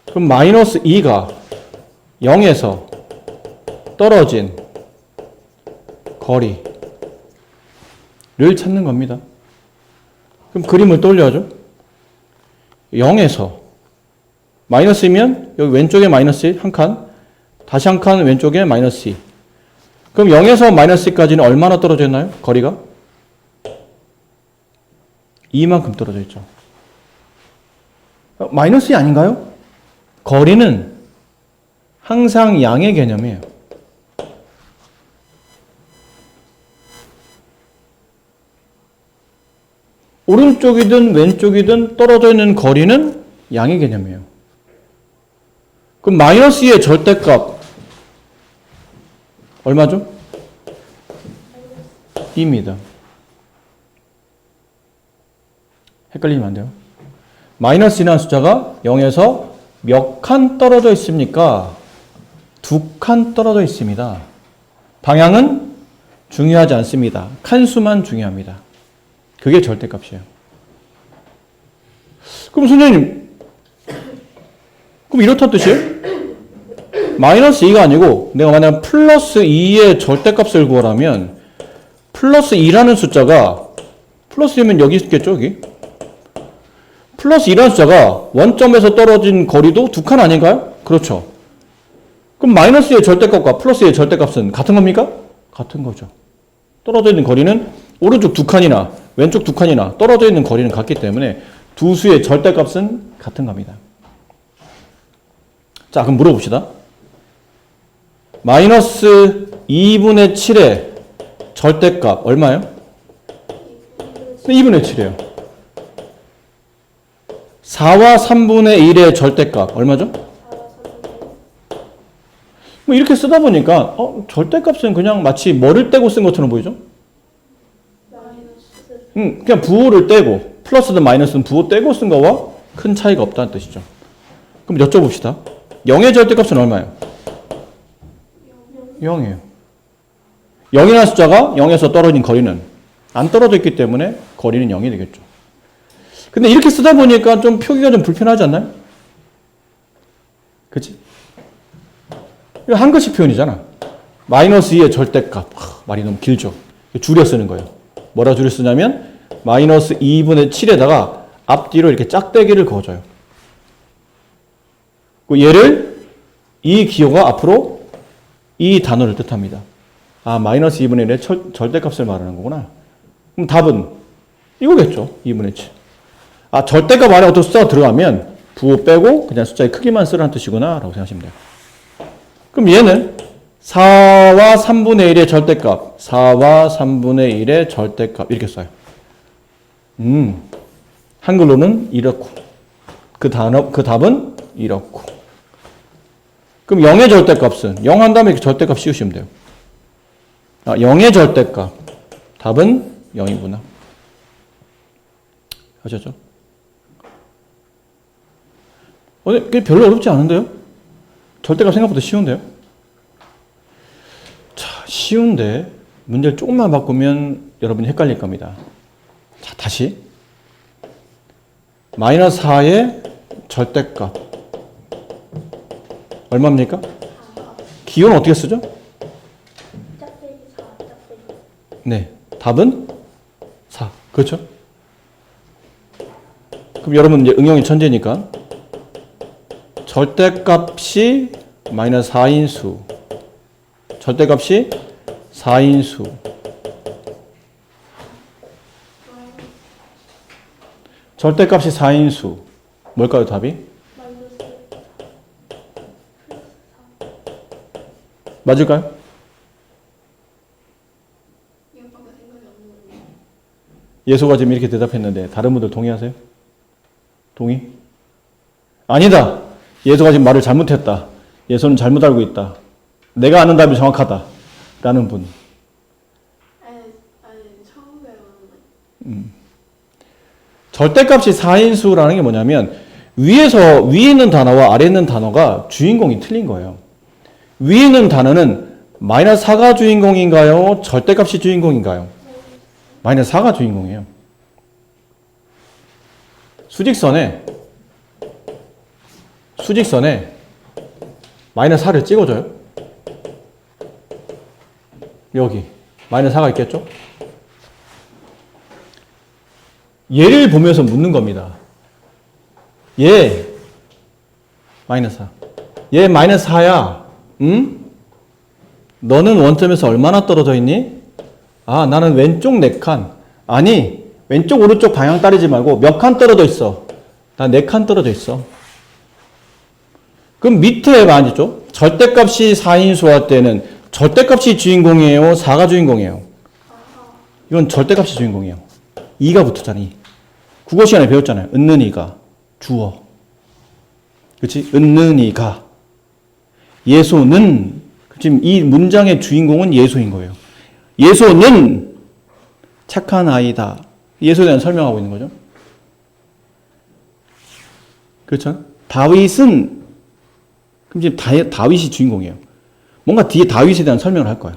그럼 마이너스 2가 0에서 떨어진 거리를 찾는 겁니다. 그럼 그림을 떠올려야죠. 0에서 마이너스이면 여기 왼쪽에 마이너스 한 칸, 다시 한 칸 왼쪽에 마이너스 2. 그럼 0에서 마이너스 2까지는 얼마나 떨어져 있나요? 거리가? 2만큼 떨어져 있죠. 마이너스 2 아닌가요? 거리는 항상 양의 개념이에요. 오른쪽이든 왼쪽이든 떨어져 있는 거리는 양의 개념이에요. 그럼 마이너스 2의 절대값 얼마죠? 2입니다. 헷갈리면 안 돼요. 마이너스 2라는 숫자가 0에서 몇 칸 떨어져 있습니까? 2칸 떨어져 있습니다. 방향은 중요하지 않습니다. 칸수만 중요합니다. 그게 절대값이에요. 그럼 선생님, 그럼 이렇다는 뜻이에요? 마이너스 2가 아니고 내가 만약 플러스 2의 절대값을 구하라면 플러스 2라는 숫자가 플러스 2면 여기 있겠죠? 여기? 플러스 2라는 숫자가 원점에서 떨어진 거리도 2칸 아닌가요? 그렇죠. 그럼 마이너스의 절대값과 플러스의 절대값은 같은 겁니까? 같은 거죠. 떨어져 있는 거리는 오른쪽 2칸이나 왼쪽 2칸이나 떨어져 있는 거리는 같기 때문에 두 수의 절대값은 같은 겁니다. 자, 그럼 물어봅시다. 마이너스 2분의 7의 절대값 얼마예요? 2분의 7이에요. 4와 3분의 1의 절대값 얼마죠? 뭐 이렇게 쓰다 보니까 절대값은 그냥 마치 뭐를 떼고 쓴 것처럼 보이죠? 그냥 부호를 떼고 플러스든 마이너스든 부호 떼고 쓴 거와 큰 차이가 없다는 뜻이죠. 그럼 여쭤봅시다. 0의 절대값은 얼마예요? 0이에요. 0이라는 숫자가 0에서 떨어진 거리는 안 떨어져 있기 때문에 거리는 0이 되겠죠. 근데 이렇게 쓰다 보니까 좀 표기가 좀 불편하지 않나요? 그치? 이거 한 글씨 표현이잖아. 마이너스 2의 절대값. 말이 너무 길죠. 줄여 쓰는 거예요. 뭐라 줄여 쓰냐면 마이너스 2분의 7에다가 앞뒤로 이렇게 짝대기를 그어줘요. 얘를 이 기호가 앞으로 이 단어를 뜻합니다. 아, 마이너스 2분의 1의 절대값을 말하는 거구나. 그럼 답은 이거겠죠. 2분의 7. 아, 절대값 안에 어떤 숫자가 들어가면 부호 빼고 그냥 숫자의 크기만 쓰라는 뜻이구나 라고 생각하시면 돼요. 그럼 얘는 4와 3분의 1의 절대값, 4와 3분의 1의 절대값 이렇게 써요. 한글로는 이렇고 그 답은 이렇고. 그럼 0의 절대값은 0 한 다음에 이렇게 절대값 씌우시면 돼요. 아, 0의 절대값 답은 0이구나. 아셨죠? 그게 별로 어렵지 않은데요? 절대값 생각보다 쉬운데요? 자, 쉬운데 문제를 조금만 바꾸면 여러분이 헷갈릴 겁니다. 자, 다시 마이너스 4의 절대값 얼마입니까? 기호는 어떻게 쓰죠? 네, 답은 4. 그렇죠? 그럼 여러분 이제 응용이 천재니까 절대값이 마이너스 4인수, 절대값이 4인수. 절대값이 4인수. 뭘까요, 답이? 맞을까요? 예소가 지금 이렇게 대답했는데 다른 분들 동의하세요? 동의? 아니다. 예소가 지금 말을 잘못했다. 예소는 잘못 알고 있다. 내가 아는 답이 정확하다. 라는 분. 절대값이 4인수라는 게 뭐냐면 위에 있는 단어와 아래에 있는 단어가 주인공이 틀린 거예요. 위에 있는 단어는 마이너스 4가 주인공인가요? 절대값이 주인공인가요? 마이너스 4가 주인공이에요. 수직선에 마이너스 4를 찍어줘요. 여기 마이너스 4가 있겠죠? 얘를 보면서 묻는 겁니다. 얘 마이너스 4. 얘 마이너스 4야. 응? 너는 원점에서 얼마나 떨어져 있니? 아, 나는 왼쪽 4칸. 아니, 왼쪽 오른쪽 방향 따르지 말고 몇 칸 떨어져 있어? 나 4칸 떨어져 있어. 그럼 밑에 말이죠. 절대값이 4인수 할 때는 절대값이 주인공이에요? 4가 주인공이에요? 이건 절대값이 주인공이에요. 2가 붙었잖아. 2. 국어 시간에 배웠잖아요. 은는 이가 주어. 그렇지? 은는 이가. 예소는 지금 이 문장의 주인공은 예소인 거예요. 예소는 착한 아이다. 예소에 대한 설명하고 있는 거죠. 그렇죠? 다윗은 그럼 지금 다윗이 주인공이에요. 뭔가 뒤에 다윗에 대한 설명을 할 거예요.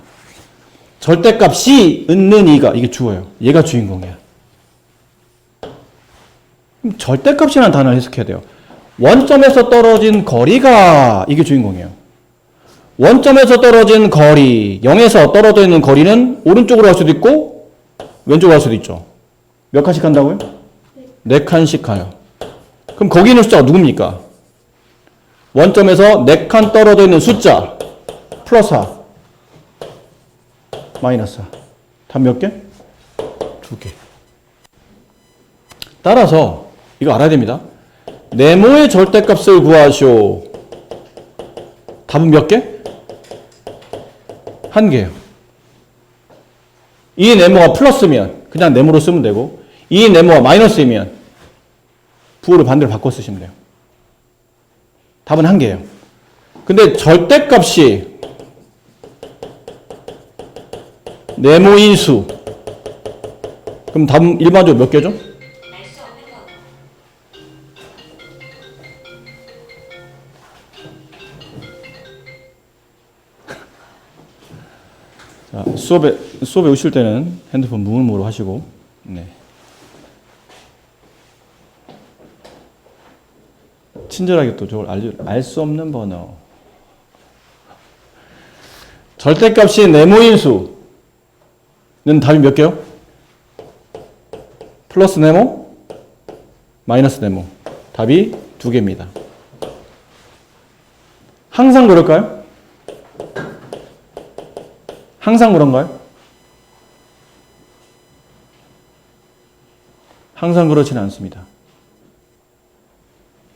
절대값이 은는 이가 이게 주어요. 얘가 주인공이야. 그럼 절대값이라는 단어를 해석해야 돼요. 원점에서 떨어진 거리가 이게 주인공이에요. 원점에서 떨어진 거리, 0에서 떨어져 있는 거리는 오른쪽으로 갈 수도 있고 왼쪽으로 갈 수도 있죠. 몇 칸씩 간다고요? 4칸씩 가요. 그럼 거기 있는 숫자가 누굽니까? 원점에서 4칸 떨어져 있는 숫자 플러스 4 마이너스 4. 답 몇 개? 2개. 따라서 이거 알아야 됩니다. 네모의 절대값을 구하시오. 답은 몇 개? 1개예요. 이 네모가 플러스면 그냥 네모로 쓰면 되고 이 네모가 마이너스이면 부호를 반대로 바꿔 쓰시면 돼요. 답은 1개예요. 근데 절대값이 네모인수 그럼 답은 일반적으로 몇 개죠? 자, 수업에 오실 때는 핸드폰 무음으로 하시고, 네. 친절하게 또 저걸 알 수 없는 번호. 절대값이 네모인수는 답이 몇 개요? 플러스 네모, 마이너스 네모. 답이 2개입니다. 항상 그럴까요? 항상 그런가요? 항상 그렇지는 않습니다.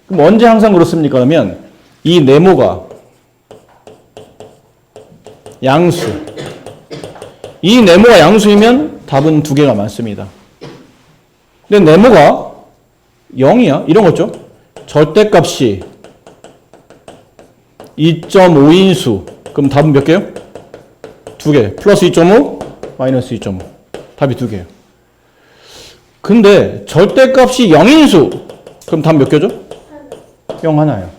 그럼 언제 항상 그렇습니까? 그러면 이 네모가 양수. 이 네모가 양수이면 답은 2개가 맞습니다. 근데 네모가 0이야. 이런 거죠. 절대값이 2.5인수. 그럼 답은 몇 개요? 2개. 플러스 2.5, 마이너스 2.5. 답이 2개예요. 근데 절대값이 0인수. 그럼 답 몇 개죠? 0 하나예요.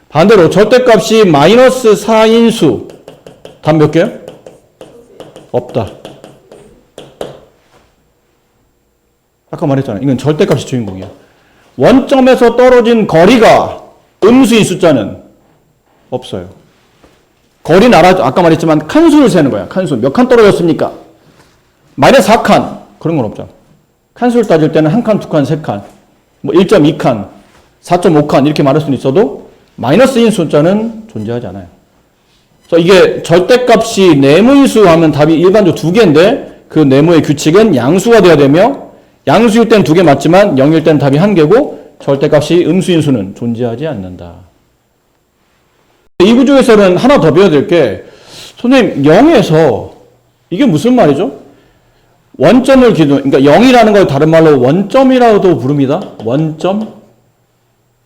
반대로 절대값이 마이너스 4인수. 답 몇 개요? 없다. 아까 말했잖아요. 이건 절대값이 주인공이야. 원점에서 떨어진 거리가 음수인 숫자는 없어요. 거리는 아까 말했지만 칸수를 세는 거야. 칸수. 몇 칸 떨어졌습니까? 마이너스 4칸. 그런 건 없잖아. 칸수를 따질 때는 1칸, 2칸, 3칸, 뭐 1.2칸, 4.5칸 이렇게 말할 수는 있어도 마이너스인 숫자는 존재하지 않아요. 그래서 이게 절대값이 네모인수 하면 답이 일반적으로 2개인데 그 네모의 규칙은 양수가 돼야 되며 양수일 땐 2개 맞지만 0일 땐 답이 1개고 절대값이 음수인 수는 존재하지 않는다. 이 구조에서는 하나 더 배워야 될 게 선생님 0에서 이게 무슨 말이죠? 원점을 기준, 그러니까 0이라는 걸 다른 말로 원점이라고도 부릅니다. 원점.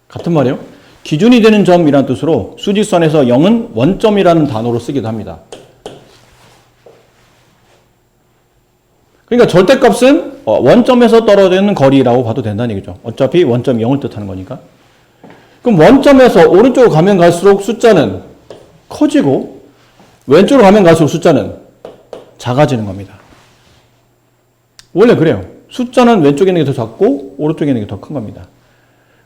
같은 말이에요. 기준이 되는 점이라는 뜻으로 수직선에서 0은 원점이라는 단어로 쓰기도 합니다. 그러니까 절대값은 원점에서 떨어지는 거리라고 봐도 된다는 얘기죠. 어차피 원점이 0을 뜻하는 거니까. 그럼 원점에서 오른쪽으로 가면 갈수록 숫자는 커지고 왼쪽으로 가면 갈수록 숫자는 작아지는 겁니다. 원래 그래요. 숫자는 왼쪽에 있는 게 더 작고 오른쪽에 있는 게 더 큰 겁니다.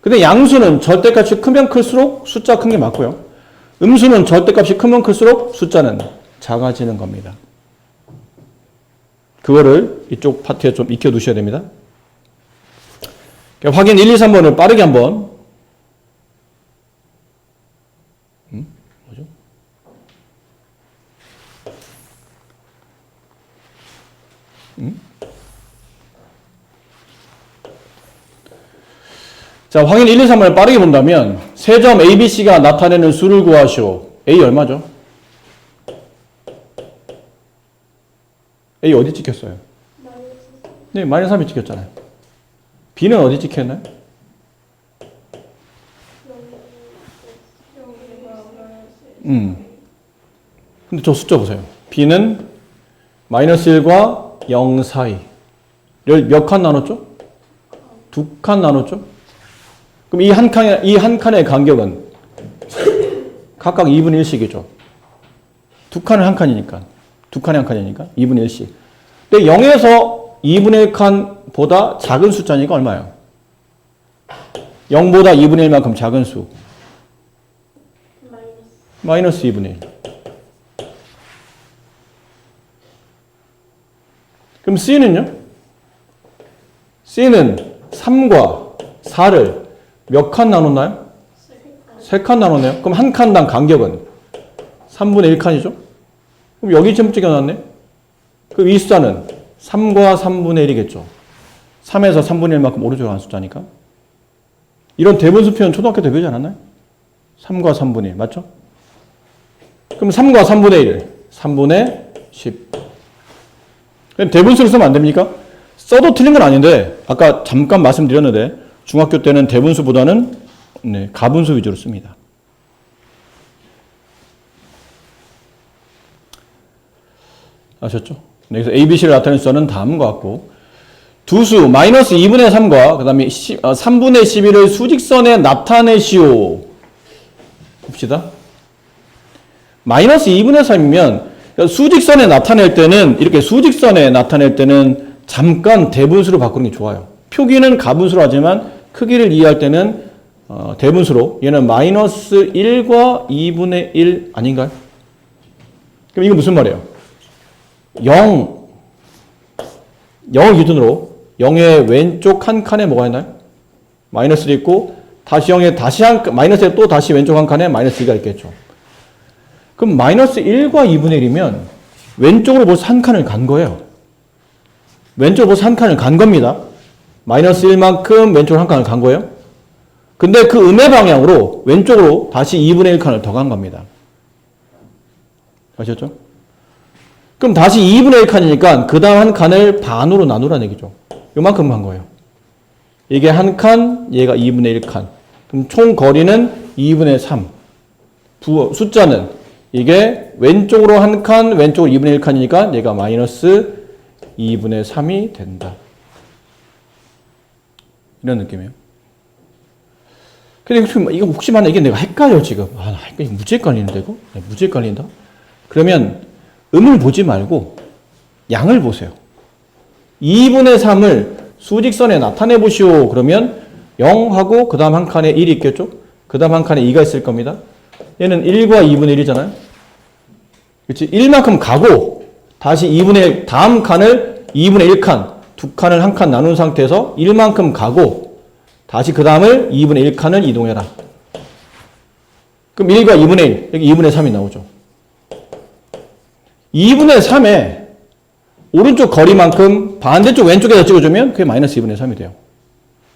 근데 양수는 절대값이 크면 클수록 숫자 큰 게 맞고요. 음수는 절대값이 크면 클수록 숫자는 작아지는 겁니다. 그거를 이쪽 파트에 좀 익혀 두셔야 됩니다. 확인 1, 2, 3번을 빠르게 한번. 뭐죠? 자, 확인 1, 2, 3번을 빠르게 본다면 세 점 A, B, C가 나타내는 수를 구하시오. A 얼마죠? A 어디 찍혔어요? 네, 마이너스 3이 찍혔잖아요. B는 어디 찍혔나요? 근데 저 숫자 보세요. B는 마이너스 1과 0 사이를 몇 칸 나눴죠? 2칸 나눴죠? 그럼 이 한 칸의 간격은 각각 2분의 1씩이죠. 2칸을 한 칸이니까. 2칸에 한 칸이니까 2분의 1씩. 근데 0에서 2분의 1칸보다 작은 숫자니까 얼마예요? 0보다 2분의 1만큼 작은 수. 마이너스 2분의 1. 그럼 C는요? C는 3과 4를 몇 칸 나눴나요? 3칸 나눴네요. 그럼 한 칸당 간격은 3분의 1칸이죠? 그럼 여기 점 찍어놨네? 그럼 이 숫자는 3과 3분의 1이겠죠. 3에서 3분의 1만큼 오른쪽으로 가는 숫자니까. 이런 대분수 표현 초등학교 때 배우지 않았나요? 3과 3분의 1, 맞죠? 그럼 3과 3분의 1, 3분의 10. 그럼 대분수를 쓰면 안 됩니까? 써도 틀린 건 아닌데, 아까 잠깐 말씀드렸는데, 중학교 때는 대분수보다는 가분수 위주로 씁니다. 아셨죠? 여기서 A, B, C를 나타낸 숫자는 다음과 같고 두 수 마이너스 2분의 3과 그 다음에 3분의 11을 수직선에 나타내시오. 봅시다. 마이너스 2분의 3이면 수직선에 나타낼 때는 이렇게 수직선에 나타낼 때는 잠깐 대분수로 바꾸는 게 좋아요. 표기는 가분수로 하지만 크기를 이해할 때는 대분수로 얘는 마이너스 1과 2분의 1 아닌가요? 그럼 이건 무슨 말이에요? 0을 기준으로 0의 왼쪽 한 칸에 뭐가 있나요? 마이너스가 있고 다시 0에 다시 마이너스에 또 다시 왼쪽 한 칸에 마이너스 2가 있겠죠. 그럼 마이너스 1과 2분의 1이면 왼쪽으로 벌써 한 칸을 간 거예요. 왼쪽으로 벌써 한 칸을 간 겁니다. 마이너스 1만큼 왼쪽으로 한 칸을 간 거예요. 근데 그 음의 방향으로 왼쪽으로 다시 2분의 1칸을 더 간 겁니다. 아셨죠? 그럼 다시 2분의 1칸이니까 그 다음 한 칸을 반으로 나누라는 얘기죠. 요만큼 간 거예요. 이게 한 칸, 얘가 2분의 1칸. 그럼 총 거리는 2분의 3. 숫자는 이게 왼쪽으로 한 칸, 왼쪽으로 2분의 1칸이니까 얘가 마이너스 2분의 3이 된다. 이런 느낌이에요. 근데 이거 혹시 만약 이게 내가 헷갈려 지금. 아, 이거 무지 헷갈리는데 이거? 무지 헷갈린다? 그러면 음을 보지 말고 양을 보세요. 2분의 3을 수직선에 나타내 보시오. 그러면 0하고 그 다음 한 칸에 1이 있겠죠? 그 다음 한 칸에 2가 있을 겁니다. 얘는 1과 2분의 1이잖아요. 그렇지? 1만큼 가고 다시 2분의 1, 다음 칸을 2분의 1칸, 두 칸을 한 칸 나눈 상태에서 1만큼 가고 다시 그 다음을 2분의 1칸을 이동해라. 그럼 1과 2분의 1, 여기 2분의 3이 나오죠. 2분의 3에 오른쪽 거리만큼 반대쪽 왼쪽에다 찍어주면 그게 마이너스 2분의 3이 돼요.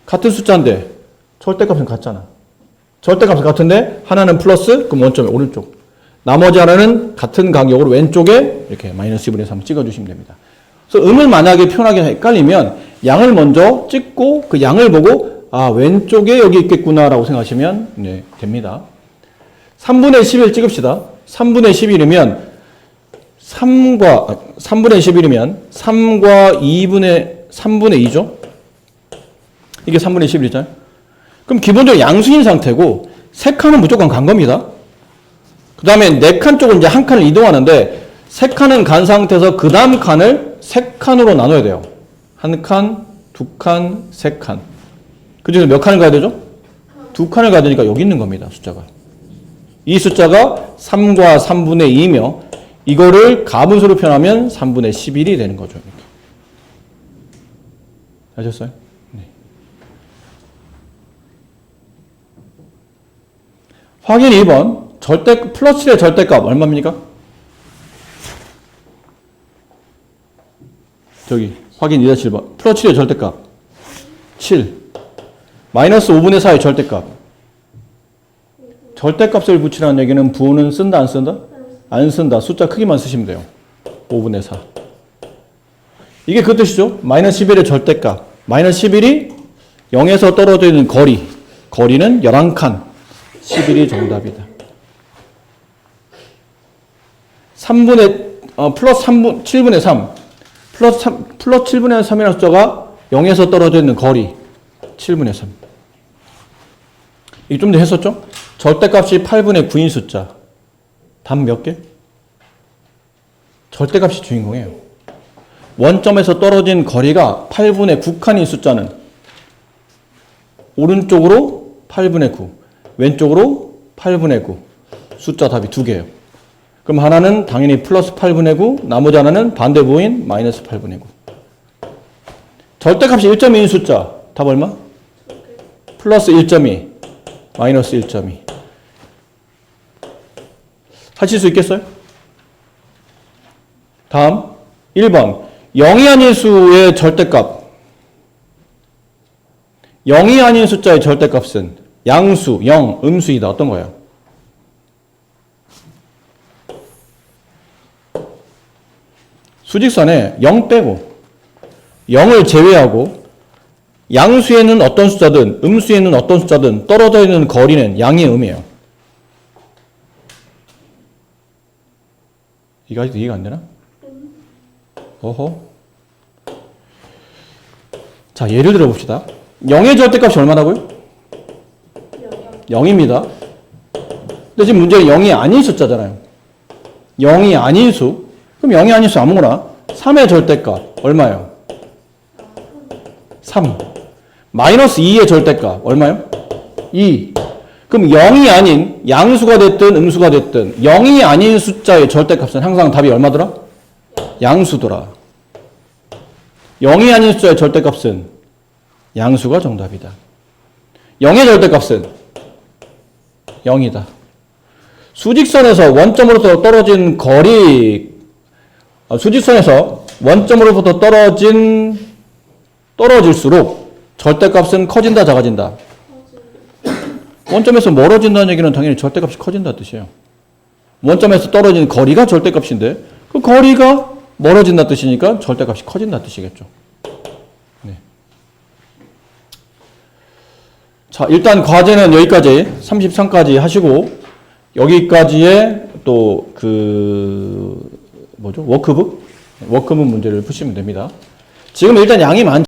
같은 숫자인데 절대값은 같잖아. 절대값은 같은데 하나는 플러스 그럼 원점에 오른쪽. 나머지 하나는 같은 간격으로 왼쪽에 이렇게 마이너스 2분의 3 찍어주시면 됩니다. 그래서 음을 만약에 표현하기 헷갈리면 양을 먼저 찍고 그 양을 보고 아 왼쪽에 여기 있겠구나 라고 생각하시면 네, 됩니다. 3분의 11 찍읍시다. 3분의 11이면 3분의 11이면 3과 3분의 2죠. 이게 3분의 11이잖아요. 그럼 기본적으로 양수인 상태고 3칸은 무조건 간 겁니다. 그 다음에 4칸 쪽은 이제 한 칸을 이동하는데 3칸은 간 상태에서 그 다음 칸을 3칸으로 나눠야 돼요. 1칸, 2칸, 3칸. 그 중에서 몇 칸을 가야 되죠? 2칸을 가야 되니까 여기 있는 겁니다. 숫자가. 이 숫자가 3과 3분의 2이며 이거를 가분수로 표현하면 3분의 11이 되는 거죠. 이렇게. 아셨어요? 네. 확인 2번. 플러스 7의 절대값 얼마입니까? 저기 확인 2-7번. 플러스 7의 절대값 7. 마이너스 5분의 4의 절대값. 절대값을 붙이라는 얘기는 부호는 쓴다 안 쓴다? 안 쓴다. 숫자 크기만 쓰시면 돼요. 5분의 4. 이게 그 뜻이죠. 마이너스 11의 절대값. 마이너스 11이 0에서 떨어져 있는 거리. 거리는 11칸. 11이 정답이다. 플러스 7분의 3. 플러스 7분의 3이라는 숫자가 0에서 떨어져 있는 거리. 7분의 3. 이게 좀 더 했었죠? 절대값이 8분의 9인 숫자. 답 몇 개? 절대값이 주인공이에요. 원점에서 떨어진 거리가 8분의 9칸인 숫자는 오른쪽으로 8분의 9, 왼쪽으로 8분의 9. 숫자 답이 2개예요. 그럼 하나는 당연히 플러스 8분의 9, 나머지 하나는 반대부호인 마이너스 8분의 9. 절대값이 1.2인 숫자. 답 얼마? 플러스 1.2, 마이너스 1.2. 하실 수 있겠어요? 다음 1번 0이 아닌 수의 절대값. 0이 아닌 숫자의 절대값은 양수, 0, 음수이다. 어떤 거예요? 수직선에 0 빼고 0을 제외하고 양수에는 어떤 숫자든 음수에는 어떤 숫자든 떨어져 있는 거리는 양의 음이에요. 이거 아직도 이해가 안 되나? 어허. 자, 예를 들어 봅시다. 0의 절대값이 얼마라고요? 0입니다. 근데 지금 문제는 0이 아닌 숫자잖아요. 0이 아닌 수. 그럼 0이 아닌 수 아무거나. 3의 절대값 얼마예요? 3. 마이너스 2의 절대값 얼마요? 2. 그럼 0이 아닌 양수가 됐든 음수가 됐든 0이 아닌 숫자의 절대값은 항상 답이 얼마더라? 양수더라. 0이 아닌 숫자의 절대값은 양수가 정답이다. 0의 절대값은 0이다. 수직선에서 원점으로부터 떨어진 거리, 수직선에서 원점으로부터 떨어질수록 절대값은 커진다, 작아진다? 원점에서 멀어진다는 얘기는 당연히 절대값이 커진다는 뜻이에요. 원점에서 떨어진 거리가 절대값인데 그 거리가 멀어진다는 뜻이니까 절대값이 커진다는 뜻이겠죠. 네. 자, 일단 과제는 여기까지 33까지 하시고 여기까지의 또 워크북 문제를 푸시면 됩니다. 지금 일단 양이 많죠.